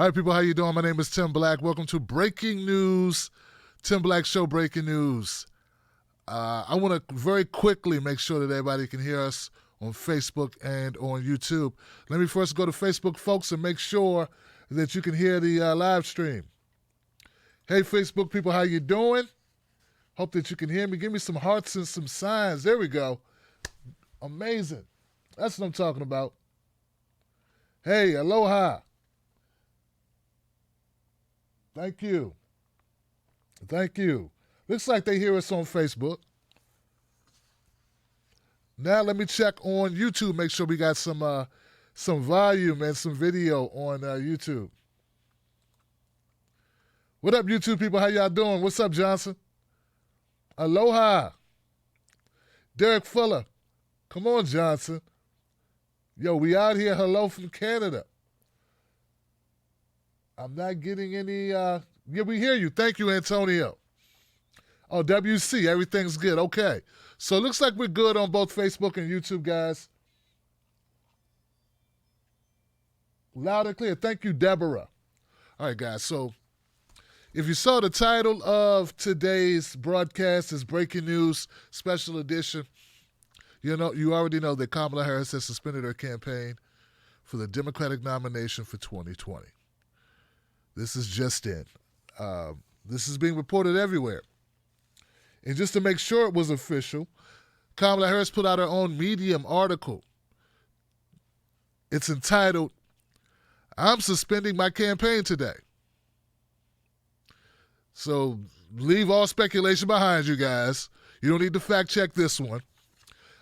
All right, people, how you doing? My name is Tim Black. Welcome to Breaking News, Tim Black Show Breaking News. I want to very quickly make sure that everybody can hear us on Facebook and on YouTube. Let me first go to Facebook, folks, and make sure that you can hear the live stream. Hey, Facebook people, how you doing? Hope that you can hear me. Give me some hearts and some signs. There we go. Amazing. That's what I'm talking about. Hey, aloha. Thank you. Thank you. Looks like they hear us on Facebook. Now let me check on YouTube. Make sure we got some volume and some video on YouTube. What up, YouTube people? How y'all doing? What's up, Johnson? Aloha. Derek Fuller. Come on, Johnson. Yo, we out here. Hello from Canada. I'm not getting any, yeah, we hear you. Thank you, Antonio. Oh, WC, everything's good. Okay. So it looks like we're good on both Facebook and YouTube, guys. Loud and clear. Thank you, Deborah. All right, guys. So if you saw the title of today's broadcast is Breaking News Special Edition, you already know that Kamala Harris has suspended her campaign for the Democratic nomination for 2020. This is just in. This is being reported everywhere. And just to make sure it was official, Kamala Harris put out her own Medium article. It's entitled, "I'm Suspending My Campaign Today." So leave all speculation behind you guys. You don't need to fact check this one.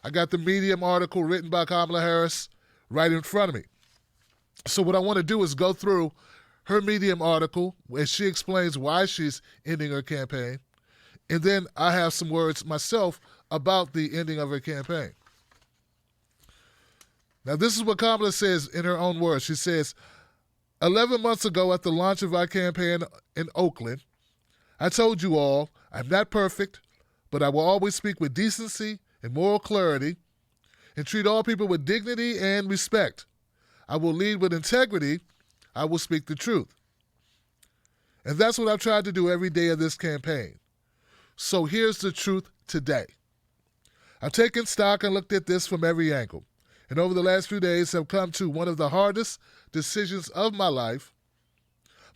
I got the Medium article written by Kamala Harris right in front of me. So what I want to do is go through her Medium article where she explains why she's ending her campaign. And then I have some words myself about the ending of her campaign. Now, this is what Kamala says in her own words. She says, 11 months ago at the launch of our campaign in Oakland, I told you all, I'm not perfect, but I will always speak with decency and moral clarity and treat all people with dignity and respect. I will lead with integrity. I will speak the truth. And that's what I've tried to do every day of this campaign. So here's the truth today. I've taken stock and looked at this from every angle, and over the last few days have come to one of the hardest decisions of my life.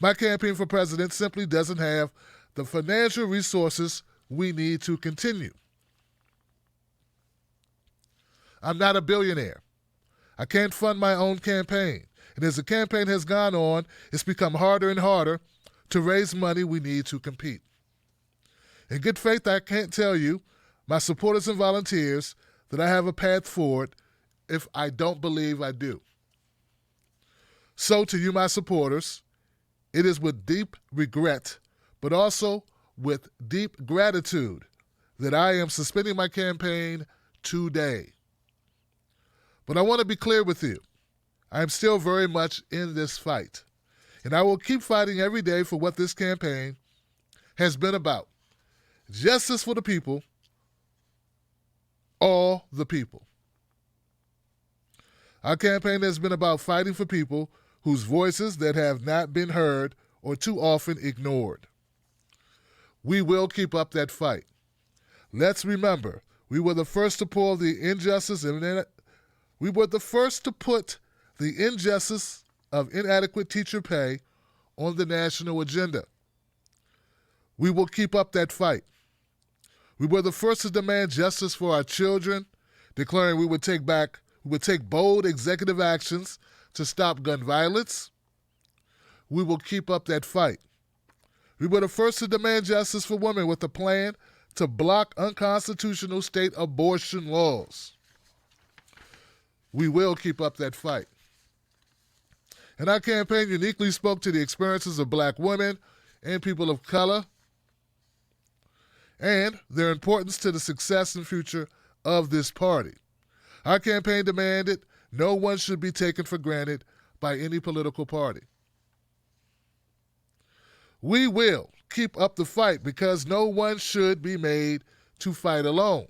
My campaign for president simply doesn't have the financial resources we need to continue. I'm not a billionaire. I can't fund my own campaign. And as the campaign has gone on, it's become harder and harder to raise money we need to compete. In good faith, I can't tell you, my supporters and volunteers, that I have a path forward if I don't believe I do. So to you, my supporters, it is with deep regret, but also with deep gratitude that I am suspending my campaign today. But I want to be clear with you. I am still very much in this fight, and I will keep fighting every day for what this campaign has been about. Justice for the people, all the people. Our campaign has been about fighting for people whose voices that have not been heard or too often ignored. We will keep up that fight. Let's remember, we were the first to pull the injustice and we were the first to put the injustice of inadequate teacher pay on the national agenda. We will keep up that fight. We were the first to demand justice for our children, declaring we would take bold executive actions to stop gun violence. We will keep up that fight. We were the first to demand justice for women with a plan to block unconstitutional state abortion laws. We will keep up that fight. And our campaign uniquely spoke to the experiences of black women and people of color and their importance to the success and future of this party. Our campaign demanded no one should be taken for granted by any political party. We will keep up the fight because no one should be made to fight alone.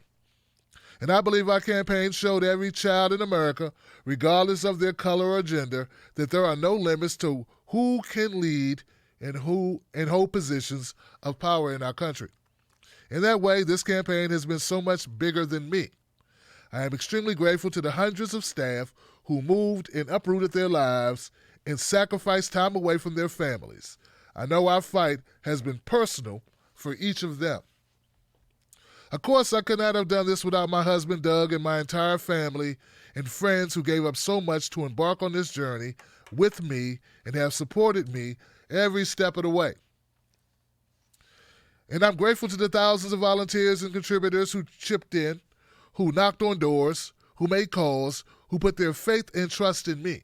And I believe our campaign showed every child in America, regardless of their color or gender, that there are no limits to who can lead and hold positions of power in our country. In that way, this campaign has been so much bigger than me. I am extremely grateful to the hundreds of staff who moved and uprooted their lives and sacrificed time away from their families. I know our fight has been personal for each of them. Of course, I could not have done this without my husband, Doug, and my entire family and friends who gave up so much to embark on this journey with me and have supported me every step of the way. And I'm grateful to the thousands of volunteers and contributors who chipped in, who knocked on doors, who made calls, who put their faith and trust in me.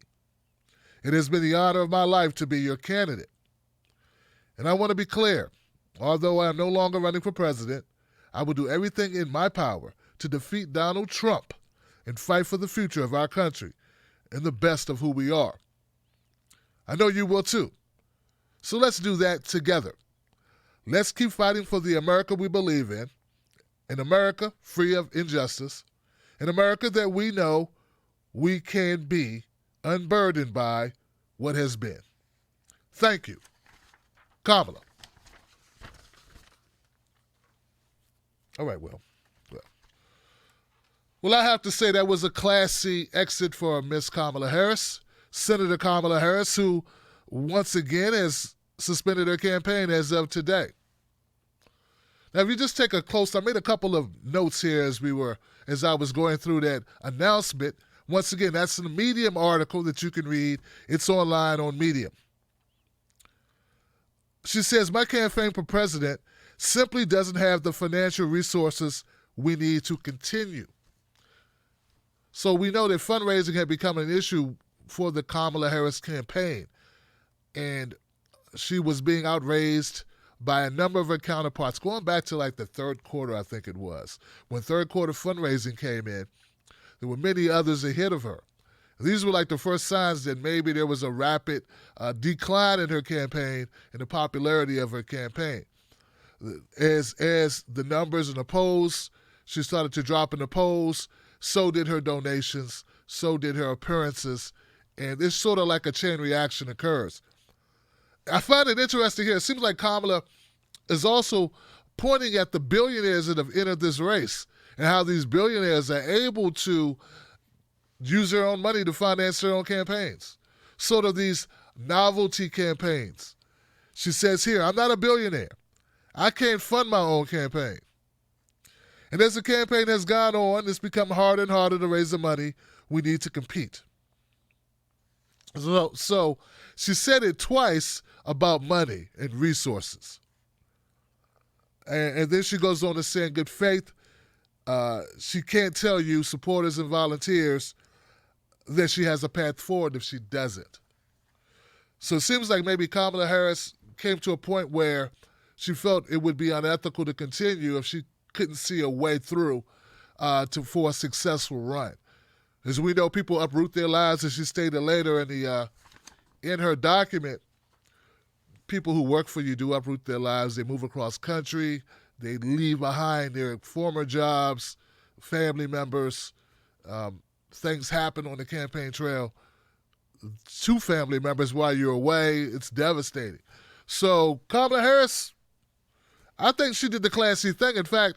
It has been the honor of my life to be your candidate. And I want to be clear, although I am no longer running for president, I will do everything in my power to defeat Donald Trump and fight for the future of our country and the best of who we are. I know you will too. So let's do that together. Let's keep fighting for the America we believe in, an America free of injustice, an America that we know we can be unburdened by what has been. Thank you. Kamala. All right, well, I have to say that was a classy exit for Miss Kamala Harris, Senator Kamala Harris, who once again has suspended her campaign as of today. Now, if you just take a close, I made a couple of notes here as I was going through that announcement. Once again, that's in a Medium article that you can read. It's online on Medium. She says, my campaign for president simply doesn't have the financial resources we need to continue. So we know that fundraising had become an issue for the Kamala Harris campaign. And she was being outraised by a number of her counterparts, going back to like the third quarter, I think it was. When third quarter fundraising came in, there were many others ahead of her. These were like the first signs that maybe there was a rapid decline in her campaign and the popularity of her campaign. As the numbers in the polls, she started to drop in the polls, so did her donations, so did her appearances, and it's sort of like a chain reaction occurs. I find it interesting here. It seems like Kamala is also pointing at the billionaires that have entered this race and how these billionaires are able to use their own money to finance their own campaigns. Sort of these novelty campaigns. She says here, I'm not a billionaire. I can't fund my own campaign. And as the campaign has gone on, it's become harder and harder to raise the money we need to compete. So she said it twice about money and resources. And then she goes on to say in good faith, she can't tell you, supporters and volunteers, that she has a path forward if she doesn't. So it seems like maybe Kamala Harris came to a point where she felt it would be unethical to continue if she couldn't see a way through for a successful run. As we know, people uproot their lives, as she stated later in her document. People who work for you do uproot their lives. They move across country. They leave behind their former jobs, family members. Things happen on the campaign trail to family members while you're away. It's devastating. So Kamala Harris, I think she did the classy thing. In fact,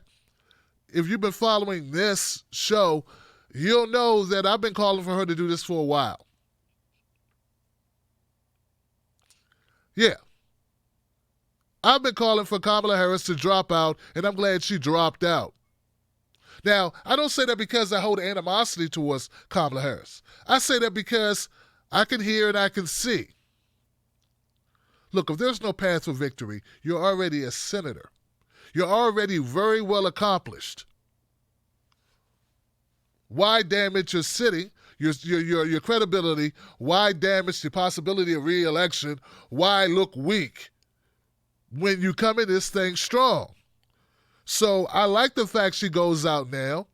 if you've been following this show, you'll know that I've been calling for her to do this for a while. Yeah. I've been calling for Kamala Harris to drop out, and I'm glad she dropped out. Now, I don't say that because I hold animosity towards Kamala Harris. I say that because I can hear and I can see. Look, if there's no path for victory, you're already a senator. You're already very well accomplished. Why damage your city, your credibility? Why damage the possibility of re-election? Why look weak when you come in this thing strong? So I like the fact she goes out now.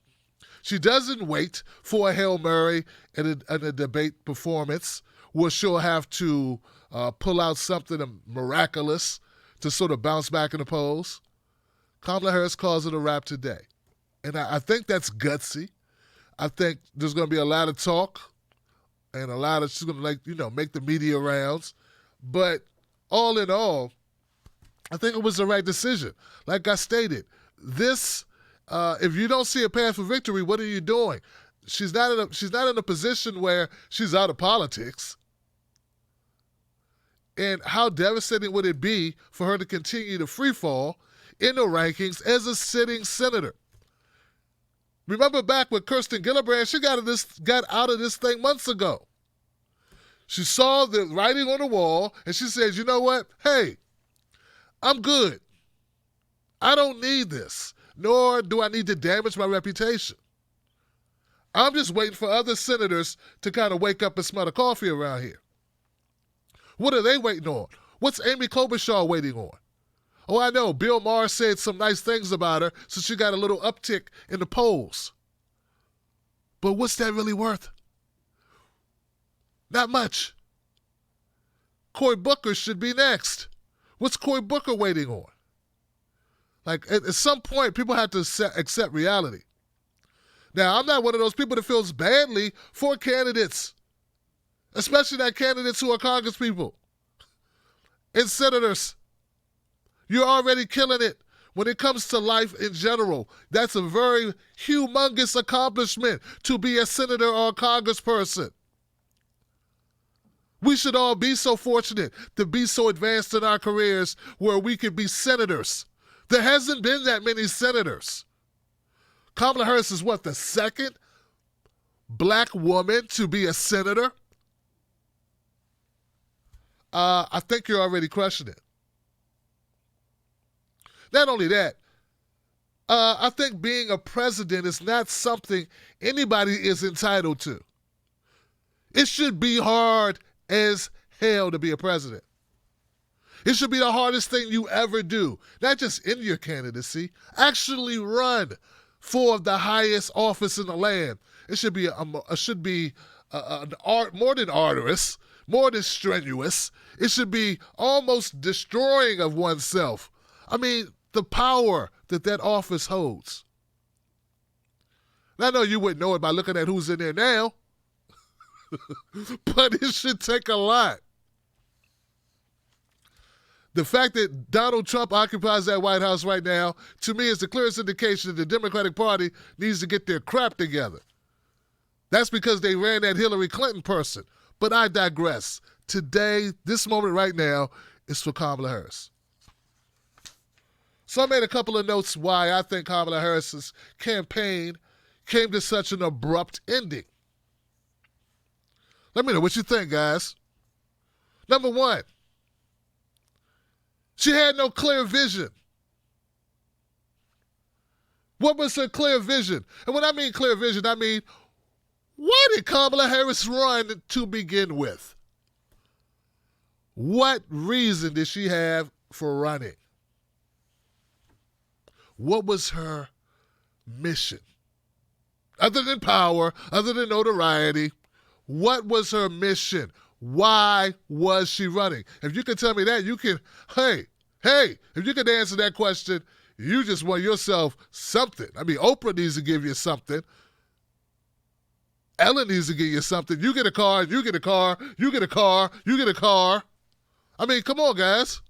She doesn't wait for a Hail Mary in a debate performance where she'll have to pull out something miraculous to sort of bounce back in the polls. Kamala Harris calls it a wrap today. And I think that's gutsy. I think there's going to be a lot of talk and she's going to make the media rounds. But all in all, I think it was the right decision. Like I stated, this if you don't see a path for victory, what are you doing? She's not in a position where she's out of politics. And how devastating would it be for her to continue to free fall in the rankings as a sitting senator? Remember back with Kirsten Gillibrand, she got out of this thing months ago. She saw the writing on the wall and she says, you know what? Hey, I'm good. I don't need this, nor do I need to damage my reputation. I'm just waiting for other senators to kind of wake up and smell the coffee around here. What are they waiting on? What's Amy Klobuchar waiting on? Oh, I know. Bill Maher said some nice things about her, so she got a little uptick in the polls. But what's that really worth? Not much. Cory Booker should be next. What's Cory Booker waiting on? Like, at some point, people have to accept reality. Now, I'm not one of those people that feels badly for candidates, especially not candidates who are congresspeople and senators. You're already killing it when it comes to life in general. That's a very humongous accomplishment to be a senator or a congressperson. We should all be so fortunate to be so advanced in our careers where we can be senators. There hasn't been that many senators. Kamala Harris is what, the second black woman to be a senator? I think you're already crushing it. Not only that, I think being a president is not something anybody is entitled to. It should be hard as hell to be a president. It should be the hardest thing you ever do, not just in your candidacy. Actually run for the highest office in the land. It should be an art more than arduous, more than strenuous. It should be almost destroying of oneself. I mean, the power that office holds. And I know you wouldn't know it by looking at who's in there now, but it should take a lot. The fact that Donald Trump occupies that White House right now, to me, is the clearest indication that the Democratic Party needs to get their crap together. That's because they ran that Hillary Clinton person. But I digress. Today, this moment right now, is for Kamala Harris. So I made a couple of notes why I think Kamala Harris's campaign came to such an abrupt ending. Let me know what you think, guys. Number one, she had no clear vision. What was her clear vision? And when I mean clear vision, I mean, why did Kamala Harris run to begin with? What reason did she have for running? What was her mission? Other than power, other than notoriety, what was her mission? Why was she running? If you can tell me that, you can, hey, if you can answer that question, you just won yourself something. I mean, Oprah needs to give you something. Ellen needs to give you something. You get a car, you get a car, you get a car, you get a car. I mean, come on, guys.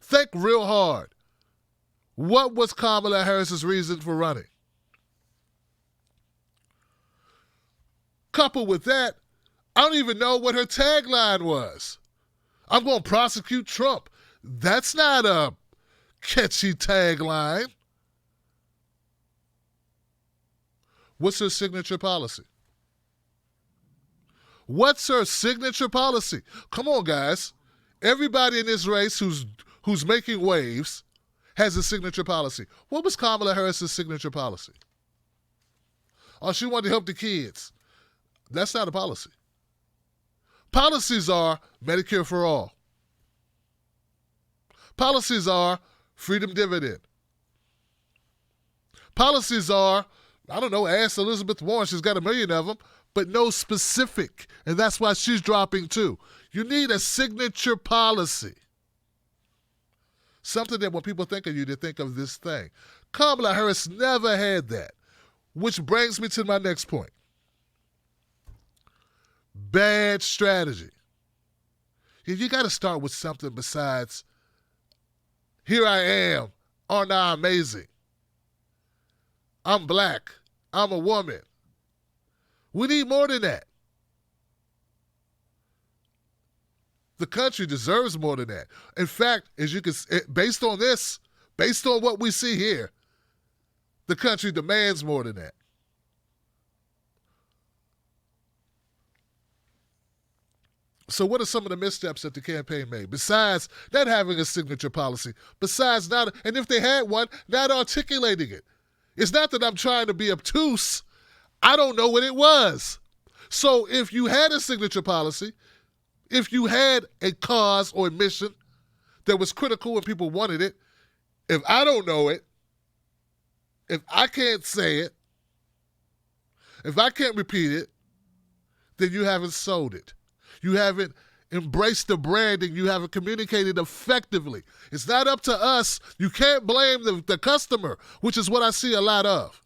Think real hard. What was Kamala Harris's reason for running? Coupled with that, I don't even know what her tagline was. I'm going to prosecute Trump. That's not a catchy tagline. What's her signature policy? What's her signature policy? Come on, guys. Everybody in this race who's making waves has a signature policy. What was Kamala Harris's signature policy? Oh, she wanted to help the kids. That's not a policy. Policies are Medicare for all. Policies are freedom dividend. Policies are, I don't know, ask Elizabeth Warren. She's got 1 million of them, but no specific. And that's why she's dropping too. You need a signature policy. Something that when people think of you, they think of this thing. Kamala Harris never had that, which brings me to my next point. Bad strategy. You got to start with something besides, here I am, aren't I amazing? I'm black. I'm a woman. We need more than that. The country deserves more than that. In fact, as you can, based on this, based on what we see here, the country demands more than that. So what are some of the missteps that the campaign made? Besides not having a signature policy, besides not, and if they had one, not articulating it. It's not that I'm trying to be obtuse. I don't know what it was. So if you had a signature policy, if you had a cause or a mission that was critical and people wanted it, if I don't know it, if I can't say it, if I can't repeat it, then you haven't sold it. You haven't embraced the branding. You haven't communicated effectively. It's not up to us. You can't blame the customer, which is what I see a lot of.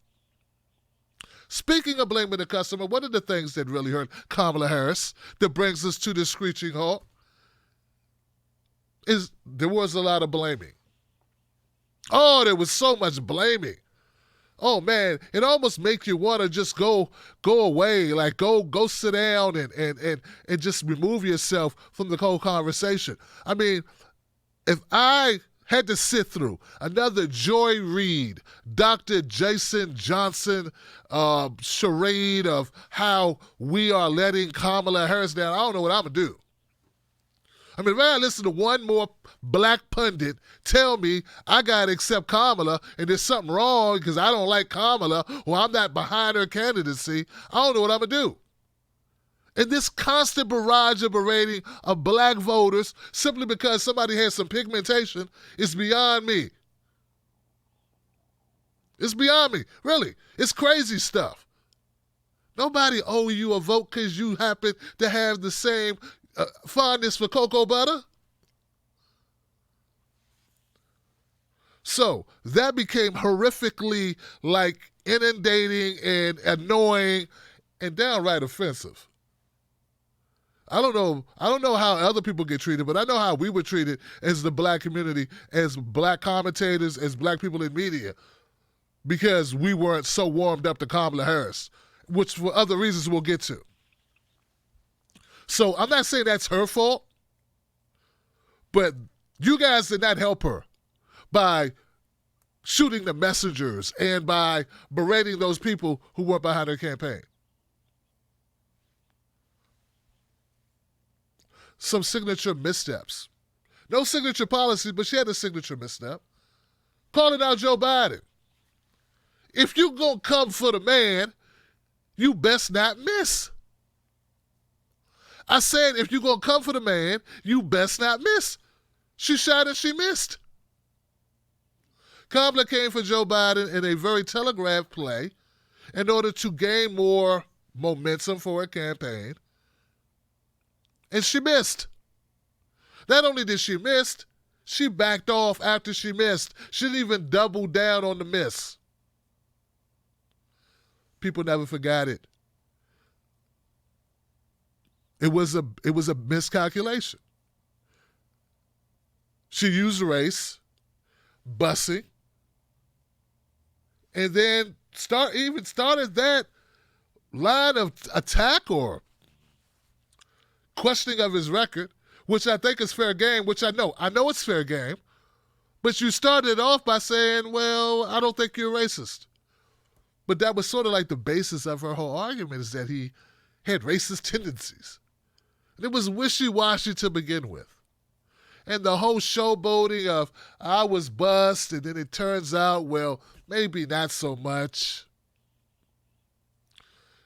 Speaking of blaming the customer, one of the things that really hurt Kamala Harris that brings us to this screeching halt is there was a lot of blaming. Oh, there was so much blaming. Oh man, it almost makes you want to just go away, like go sit down and just remove yourself from the whole conversation. I mean, if I had to sit through another Joy Reid, Dr. Jason Johnson charade of how we are letting Kamala Harris down, I don't know what I'm going to do. I mean, if I listen to one more black pundit tell me I got to accept Kamala and there's something wrong because I don't like Kamala or I'm not behind her candidacy, I don't know what I'm going to do. And this constant barrage of berating of black voters simply because somebody has some pigmentation is beyond me. It's beyond me, really. It's crazy stuff. Nobody owe you a vote because you happen to have the same fondness for cocoa butter. So that became horrifically like inundating and annoying and downright offensive. I don't know how other people get treated, but I know how we were treated as the black community, as black commentators, as black people in media, because we weren't so warmed up to Kamala Harris, which for other reasons we'll get to. So I'm not saying that's her fault, but you guys did not help her by shooting the messengers and by berating those people who were behind her campaign. Some signature missteps. No signature policy, but she had a signature misstep. Calling out Joe Biden. If you gonna come for the man, you best not miss. I said, if you're going to come for the man, you best not miss. She shot and she missed. Kamala came for Joe Biden in a very telegraphed play in order to gain more momentum for her campaign. And she missed. Not only did she miss, she backed off after she missed. She didn't even double down on the miss. People never forgot it. It was a miscalculation. She used race, busing, and then started that line of attack or questioning of his record, which I think is fair game, which I know it's fair game, but you started off by saying, well, I don't think you're racist. But that was sort of like the basis of her whole argument, is that he had racist tendencies. And it was wishy-washy to begin with. And the whole showboating of, I was bussed, and then it turns out, well, maybe not so much.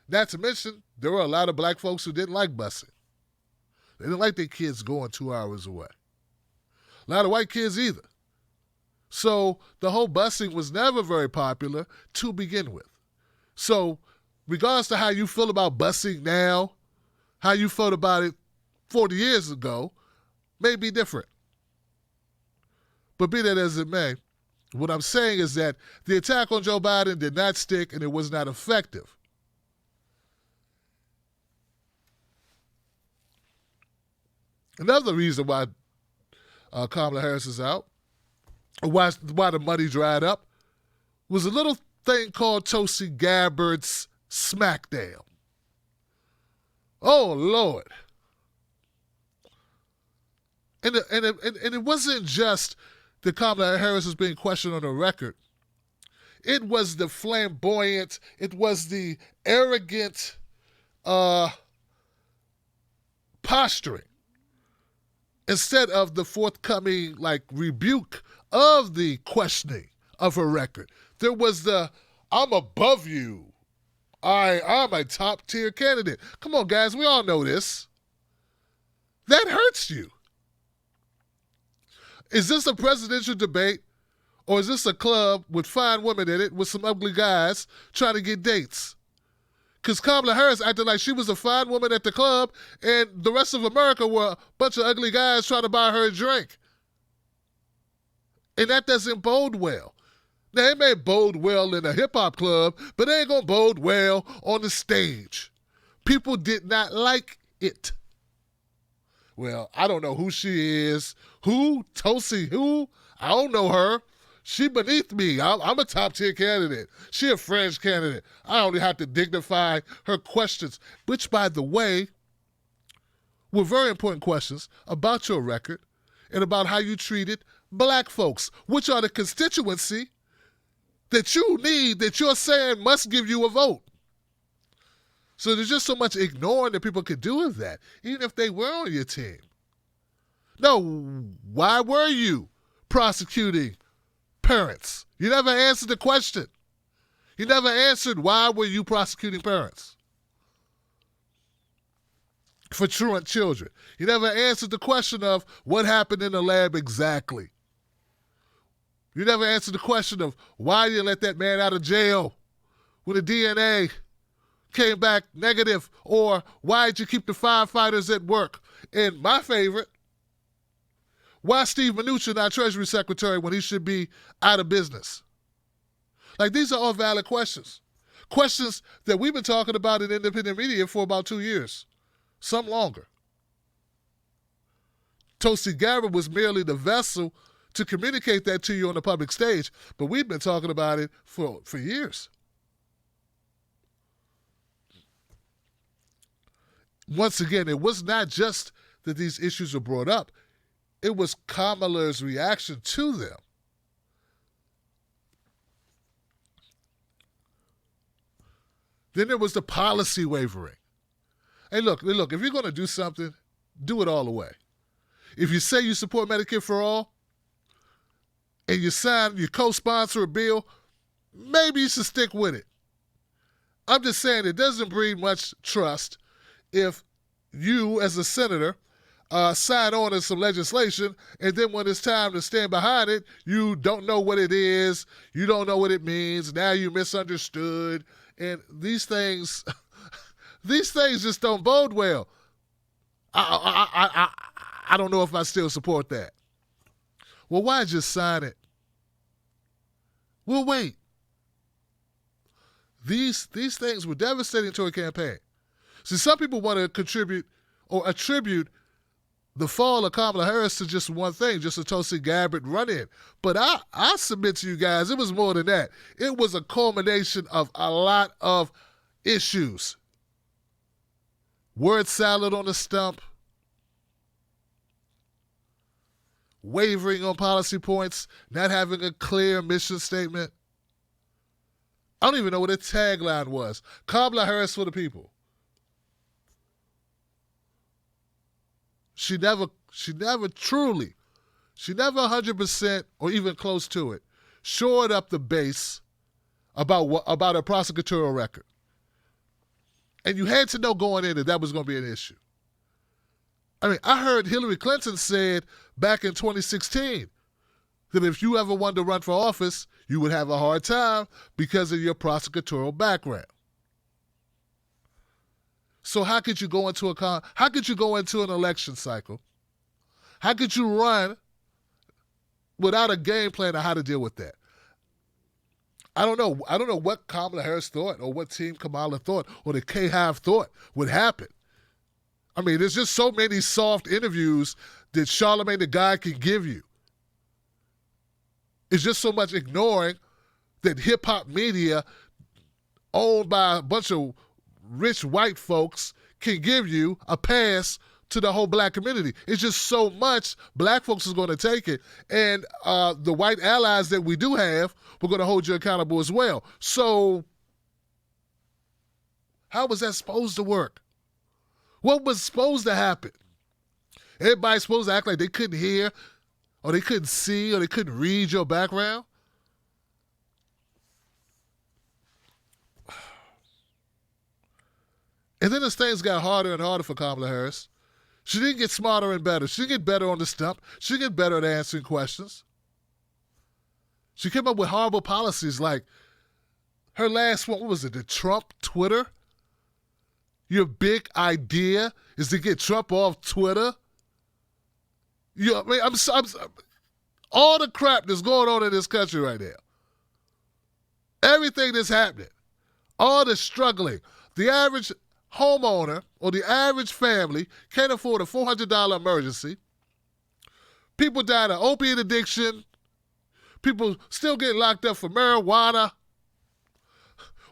Not to mention, there were a lot of black folks who didn't like busing. They didn't like their kids going 2 hours away. A lot of white kids either. So the whole busing was never very popular to begin with. So regardless to how you feel about busing now, how you felt about it 40 years ago may be different. But be that as it may, what I'm saying is that the attack on Joe Biden did not stick and it was not effective. Another reason why Kamala Harris is out, or why the money dried up, was a little thing called Tulsi Gabbard's smackdown. Oh, Lord. And it wasn't just that Kamala Harris was being questioned on the record. It was the flamboyant, it was the arrogant posturing instead of the forthcoming rebuke of the questioning of her record. There was the, I'm above you. I'm a top tier candidate. Come on, guys, we all know this. That hurts you. Is this a presidential debate, or is this a club with fine women in it with some ugly guys trying to get dates? Because Kamala Harris acted like she was a fine woman at the club and the rest of America were a bunch of ugly guys trying to buy her a drink. And that doesn't bode well. Now, it may bode well in a hip-hop club, but it ain't going to bode well on the stage. People did not like it. Well, I don't know who she is. Who? Tulsi who? I don't know her. She beneath me. I'm a top-tier candidate. She a fringe candidate. I only have to dignify her questions, which, by the way, were very important questions about your record and about how you treated black folks, which are the constituency that you need, that you're saying must give you a vote. So there's just so much ignoring that people could do of that, even if they were on your team. No, why were you prosecuting parents? You never answered the question. You never answered why were you prosecuting parents for truant children. You never answered the question of what happened in the lab exactly. You never answered the question of why you let that man out of jail when the DNA came back negative, or why did you keep the firefighters at work? And my favorite, why Steve Mnuchin not Treasury Secretary when he should be out of business? These are all valid questions. Questions that we've been talking about in independent media for about 2 years, some longer. Tulsi Gabbard was merely the vessel to communicate that to you on the public stage, but we've been talking about it for years. Once again, it was not just that these issues were brought up. It was Kamala's reaction to them. Then there was the policy wavering. Hey, look, if you're going to do something, do it all the way. If you say you support Medicare for all and you co-sponsor a bill, maybe you should stick with it. I'm just saying it doesn't breed much trust if you, as a senator, sign on to some legislation, and then when it's time to stand behind it, you don't know what it is, you don't know what it means, now you misunderstood, and these things just don't bode well. I don't know if I still support that. Well, why just sign it? We'll wait. These things were devastating to a campaign. See, some people want to contribute or attribute the fall of Kamala Harris to just one thing, just a Tulsi Gabbard run-in. But I submit to you guys, it was more than that. It was a culmination of a lot of issues. Word salad on the stump, wavering on policy points, not having a clear mission statement. I don't even know what the tagline was. Kamala Harris for the people. She never 100% or even close to it shored up the base about her prosecutorial record. And you had to know going in that was going to be an issue. I mean, I heard Hillary Clinton said back in 2016 that if you ever wanted to run for office, you would have a hard time because of your prosecutorial background. So how could you go into an election cycle? How could you run without a game plan on how to deal with that? I don't know. I don't know what Kamala Harris thought or what Team Kamala thought or the K-Hive thought would happen. I mean, there's just so many soft interviews that Charlamagne the God can give you. It's just so much ignoring that hip-hop media owned by a bunch of rich white folks can give you a pass to the whole black community. It's just so much black folks is going to take it. And the white allies that we do have, we're going to hold you accountable as well. So how was that supposed to work? What was supposed to happen? Everybody's supposed to act like they couldn't hear or they couldn't see or they couldn't read your background? And then as things got harder and harder for Kamala Harris, she didn't get smarter and better. She didn't get better on the stump. She didn't get better at answering questions. She came up with horrible policies like her last one, what was it, the Trump Twitter? Your big idea is to get Trump off Twitter? You know, I mean, all the crap that's going on in this country right now, everything that's happening, all the struggling, the average homeowner or the average family can't afford a $400 emergency. People dying of opiate addiction. People still getting locked up for marijuana.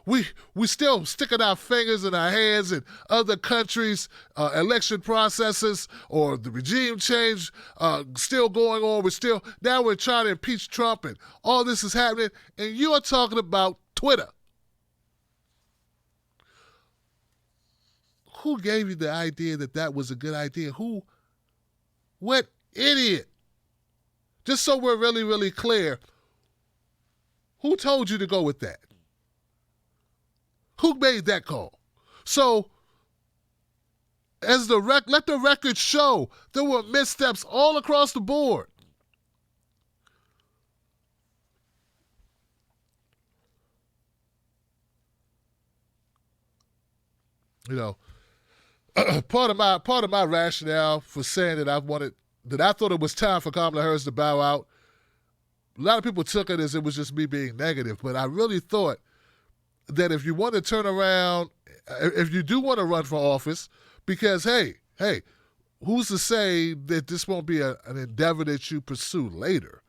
We still sticking our fingers in our hands in other countries' election processes or the regime change still going on. Now we're trying to impeach Trump and all this is happening, and you are talking about Twitter. Who gave you the idea that that was a good idea? What idiot? Just so we're really, really clear, who told you to go with that? Who made that call? So, let the record show there were missteps all across the board. You know, part of my rationale for saying that I thought it was time for Kamala Harris to bow out. A lot of people took it as it was just me being negative, but I really thought that if you want to turn around, if you do want to run for office, because hey, who's to say that this won't be an endeavor that you pursue later?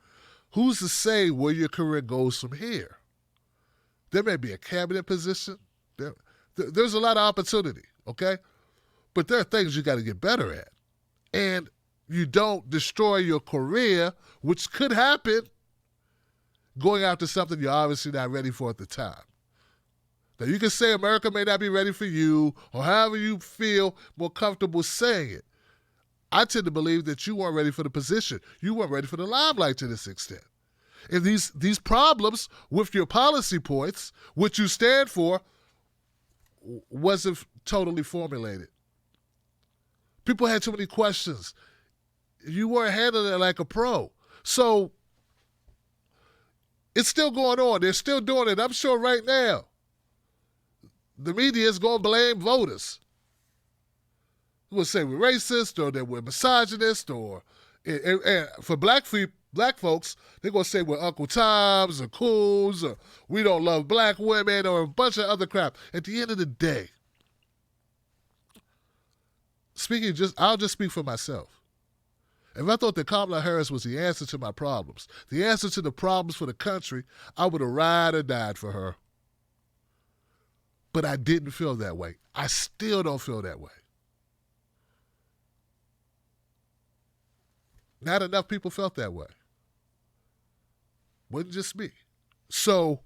Who's to say where your career goes from here? There may be a cabinet position. There's a lot of opportunity, okay? But there are things you got to get better at. And you don't destroy your career, which could happen, going after something you're obviously not ready for at the time. Now, you can say America may not be ready for you, or however you feel more comfortable saying it. I tend to believe that you weren't ready for the position. You weren't ready for the limelight to this extent. And these problems with your policy points, which you stand for, wasn't totally formulated. People had too many questions. You weren't handling it like a pro. So it's still going on. They're still doing it. I'm sure right now the media is going to blame voters. We'll say we're racist or that we're misogynist or and for black folks, they're going to say we're Uncle Toms or Coons or we don't love black women or a bunch of other crap. At the end of the day, I'll just speak for myself. If I thought that Kamala Harris was the answer to my problems, the answer to the problems for the country, I would have ride or died for her. But I didn't feel that way. I still don't feel that way. Not enough people felt that way. Wasn't just me. So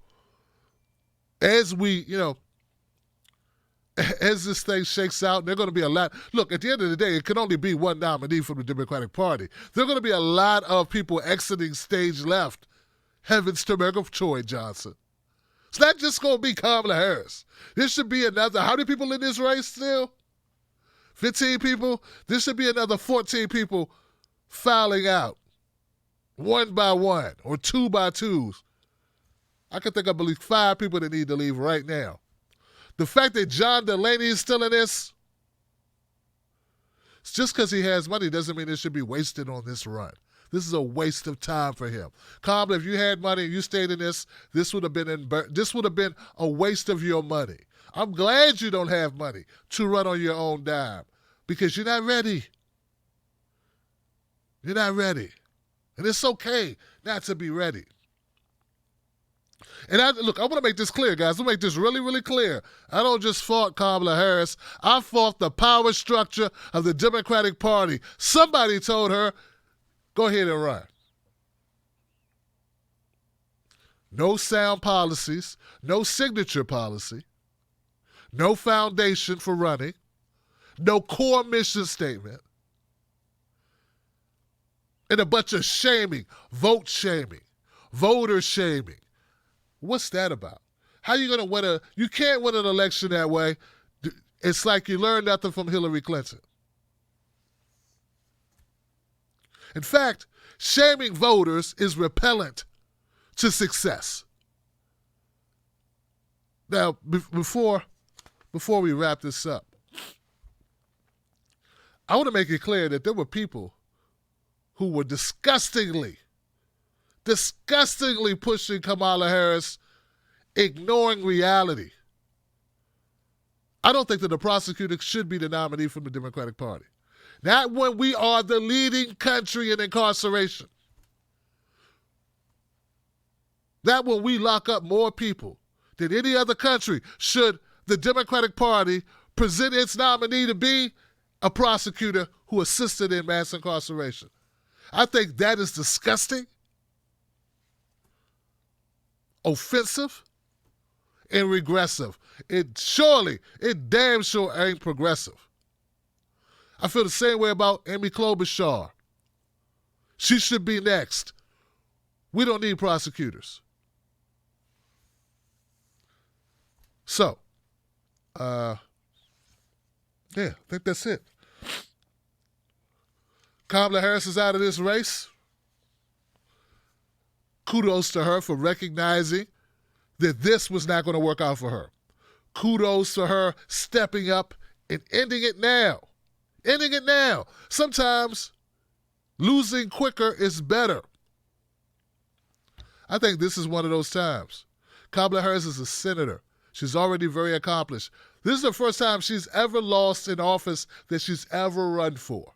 as as this thing shakes out, there are going to be a lot. Look, at the end of the day, it can only be one nominee from the Democratic Party. There are going to be a lot of people exiting stage left. Heavens to Murgatroyd Johnson. It's not just going to be Kamala Harris. There should be another. How many people in this race still? 15 people? There should be another 14 people filing out. One by one or two by twos. I can think of at least 5 people that need to leave right now. The fact that John Delaney is still in this, it's just because he has money doesn't mean it should be wasted on this run. This is a waste of time for him. Kamala, if you had money and you stayed in this would have been a waste of your money. I'm glad you don't have money to run on your own dime. because you're not ready. You're not ready. And it's okay not to be ready. And I want to make this clear, guys. I want to make this really, really clear. I don't just fault Kamala Harris. I fault the power structure of the Democratic Party. Somebody told her, go ahead and run. No sound policies, no signature policy, no foundation for running, no core mission statement, and a bunch of shaming, vote shaming, voter shaming. What's that about? How are you going to win you can't win an election that way. It's like you learned nothing from Hillary Clinton. In fact, shaming voters is repellent to success. Now, before we wrap this up, I want to make it clear that there were people who were disgustingly pushing Kamala Harris, ignoring reality. I don't think that the prosecutor should be the nominee from the Democratic Party. Not when we are the leading country in incarceration. Not when we lock up more people than any other country should the Democratic Party present its nominee to be a prosecutor who assisted in mass incarceration. I think that is disgusting, offensive, and regressive. It damn sure ain't progressive. I feel the same way about Amy Klobuchar. She should be next. We don't need prosecutors. So, I think that's it. Kamala Harris is out of this race. Kudos to her for recognizing that this was not going to work out for her. Kudos to her stepping up and ending it now. Ending it now. Sometimes losing quicker is better. I think this is one of those times. Kamala Harris is a senator. She's already very accomplished. This is the first time she's ever lost an office that she's ever run for.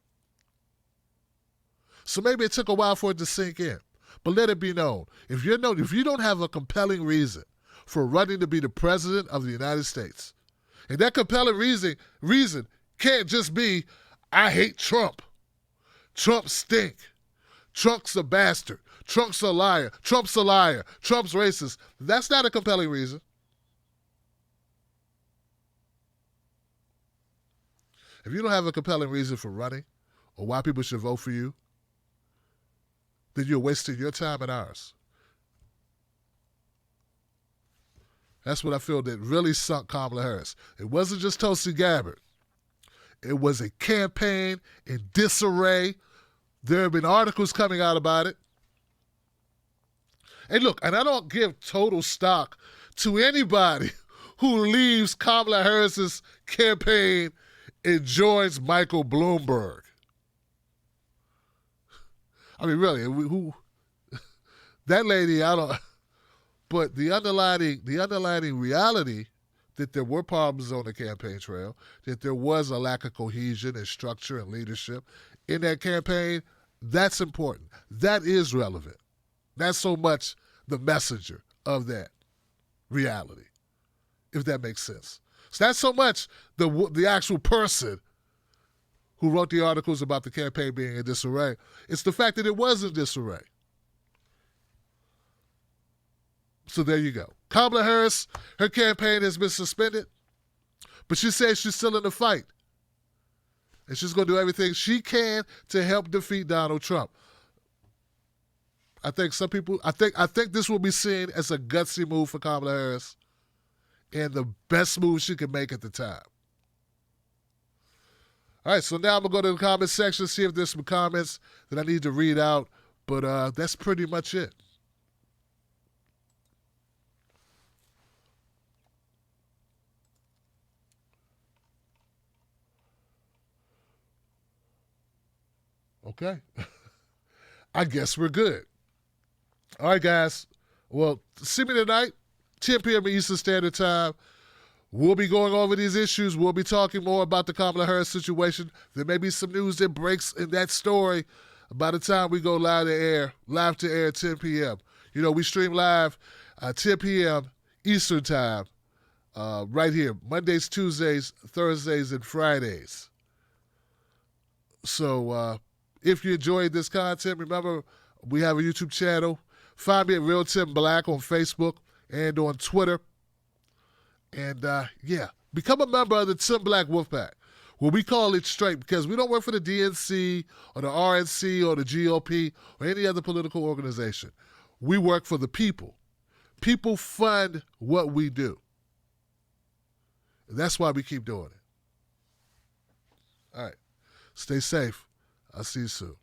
So maybe it took a while for it to sink in. But let it be known, if you don't have a compelling reason for running to be the president of the United States, and that compelling reason can't just be, I hate Trump. Trump stink. Trump's a bastard. Trump's a liar. Trump's a liar. Trump's racist. That's not a compelling reason. If you don't have a compelling reason for running or why people should vote for you, then you're wasting your time and ours. That's what I feel that really sunk Kamala Harris. It wasn't just Tulsi Gabbard. It was a campaign in disarray. There have been articles coming out about it. And look, and I don't give total stock to anybody who leaves Kamala Harris's campaign and joins Michael Bloomberg. I mean, really, who? That lady, I don't. But the underlying reality that there were problems on the campaign trail, that there was a lack of cohesion and structure and leadership in that campaign, that's important. That is relevant. That's so much the messenger of that reality, if that makes sense. It's not so much the actual person who wrote the articles about the campaign being in disarray. It's the fact that it was in disarray. So there you go. Kamala Harris, her campaign has been suspended, but she says she's still in the fight. And she's going to do everything she can to help defeat Donald Trump. I think this will be seen as a gutsy move for Kamala Harris and the best move she can make at the time. All right, so now I'm going to go to the comment section, see if there's some comments that I need to read out, but that's pretty much it. Okay. I guess we're good. All right, guys. Well, see me tonight, 10 p.m. Eastern Standard Time. We'll be going over these issues. We'll be talking more about the Kamala Harris situation. There may be some news that breaks in that story by the time we go live to air at 10 p.m. You know, we stream live 10 p.m. Eastern Time right here, Mondays, Tuesdays, Thursdays, and Fridays. So if you enjoyed this content, remember we have a YouTube channel. Find me at Real Tim Black on Facebook and on Twitter. And become a member of the Tim Black Wolfpack. Well, we call it straight because we don't work for the DNC or the RNC or the GOP or any other political organization. We work for the people. People fund what we do. And that's why we keep doing it. All right. Stay safe. I'll see you soon.